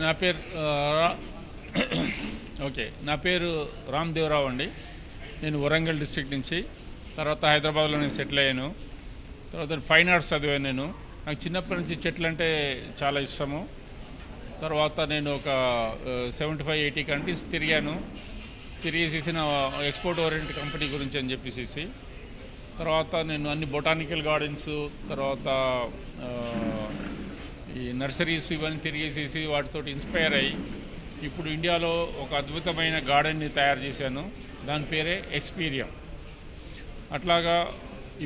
నా పేరు ఓకే, నా పేరు రామ్దేవరావు అండి. నేను వరంగల్ డిస్ట్రిక్ట్ నుంచి, తర్వాత హైదరాబాద్లో నేను సెటిల్ అయ్యాను. తర్వాత ఫైన్ ఆర్ట్స్ చదివాను. నాకు చిన్నప్పటి నుంచి చెట్లు అంటే చాలా ఇష్టము. తర్వాత నేను ఒక 75-80 కంట్రీస్ తిరిగేసేసి నా ఎక్స్పోర్ట్ ఓరియంట్ కంపెనీ గురించి అని చెప్పేసి తర్వాత నేను అన్ని బొటానికల్ గార్డెన్స్, తర్వాత ఈ నర్సరీస్ ఇవన్నీ తిరిగేసేసి వాటితో ఇన్స్పైర్ అయ్యి ఇప్పుడు ఇండియాలో ఒక అద్భుతమైన గార్డెన్ని తయారు చేశాను. దాని పేరే ఎక్స్పీరియా. అట్లాగా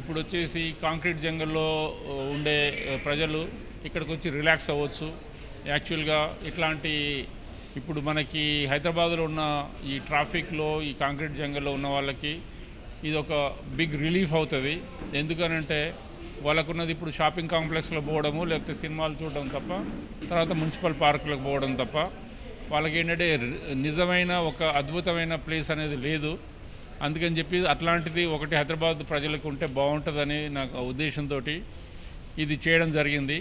ఇప్పుడు వచ్చేసి కాంక్రీట్ జంగల్లో ఉండే ప్రజలు ఇక్కడికి వచ్చి రిలాక్స్ అవ్వచ్చు. యాక్చువల్గా ఇట్లాంటి ఇప్పుడు మనకి హైదరాబాద్లో ఉన్న ఈ ట్రాఫిక్లో, ఈ కాంక్రీట్ జంగల్లో ఉన్న వాళ్ళకి ఇది ఒక బిగ్ రిలీఫ్ అవుతుంది. ఎందుకనంటే వాళ్ళకున్నది ఇప్పుడు షాపింగ్ కాంప్లెక్స్లో పోవడము, లేకపోతే సినిమాలు చూడడం తప్ప, తర్వాత మున్సిపల్ పార్కులకు పోవడం తప్ప వాళ్ళకి ఏంటంటే నిజమైన ఒక అద్భుతమైన ప్లేస్ అనేది లేదు. అందుకని చెప్పి అట్లాంటిది ఒకటి హైదరాబాద్ ప్రజలకు ఉంటే బాగుంటుందని నాకు ఉద్దేశంతో ఇది చేయడం జరిగింది.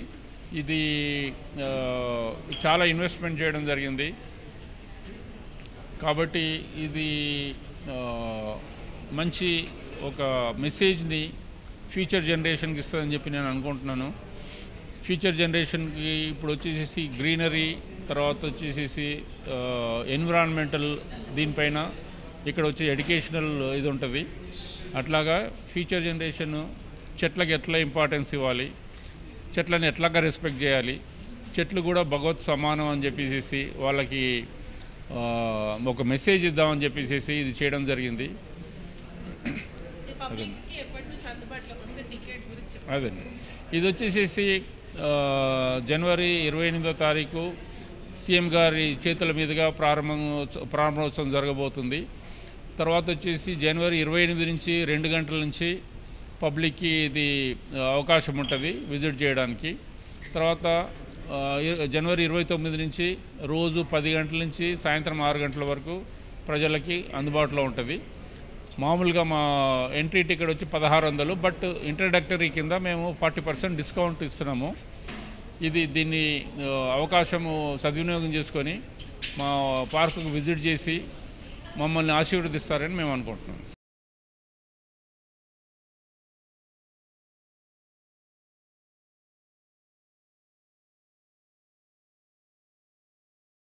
ఇది చాలా ఇన్వెస్ట్మెంట్ చేయడం జరిగింది. కాబట్టి ఇది మంచి ఒక మెసేజ్ని ఫ్యూచర్ జనరేషన్కి ఇస్తుందని చెప్పి నేను అనుకుంటున్నాను. ఫ్యూచర్ జనరేషన్కి ఇప్పుడు వచ్చేసి గ్రీనరీ, తర్వాత వచ్చేసి ఎన్విరాన్మెంటల్, దీనిపైన ఇక్కడ వచ్చే ఎడ్యుకేషనల్ ఇది ఉంటుంది. అట్లాగా ఫ్యూచర్ జనరేషన్ చెట్లకి ఎట్లా ఇంపార్టెన్స్ ఇవ్వాలి, చెట్లను ఎట్లాగా రెస్పెక్ట్ చేయాలి, చెట్లు కూడా భగవత్ సమానం అని చెప్పేసి వాళ్ళకి ఒక మెసేజ్ ఇద్దామని చెప్పేసి ఇది చేయడం జరిగింది. అదండి, ఇది వచ్చేసి జనవరి 28వ తారీఖు సీఎం గారి చేతుల మీదుగా ప్రారంభోత్సవం జరగబోతుంది. తర్వాత వచ్చేసి జనవరి 28 నుంచి 2 గంటల నుంచి పబ్లిక్కి ఇది అవకాశం ఉంటుంది విజిట్ చేయడానికి. తర్వాత జనవరి 29 నుంచి రోజు 10 గంటల నుంచి సాయంత్రం 6 గంటల వరకు ప్రజలకి అందుబాటులో ఉంటుంది. మామూలుగా మా ఎంట్రీ టికెట్ వచ్చి 1600, బట్ ఇంట్రడక్టరీ కింద మేము 40% డిస్కౌంట్ ఇస్తున్నాము. దీన్ని అవకాశము సద్వినియోగం చేసుకొని మా పార్కుకు విజిట్ చేసి మమ్మల్ని ఆశీర్వదిస్తారని మేము అనుకుంటున్నాం.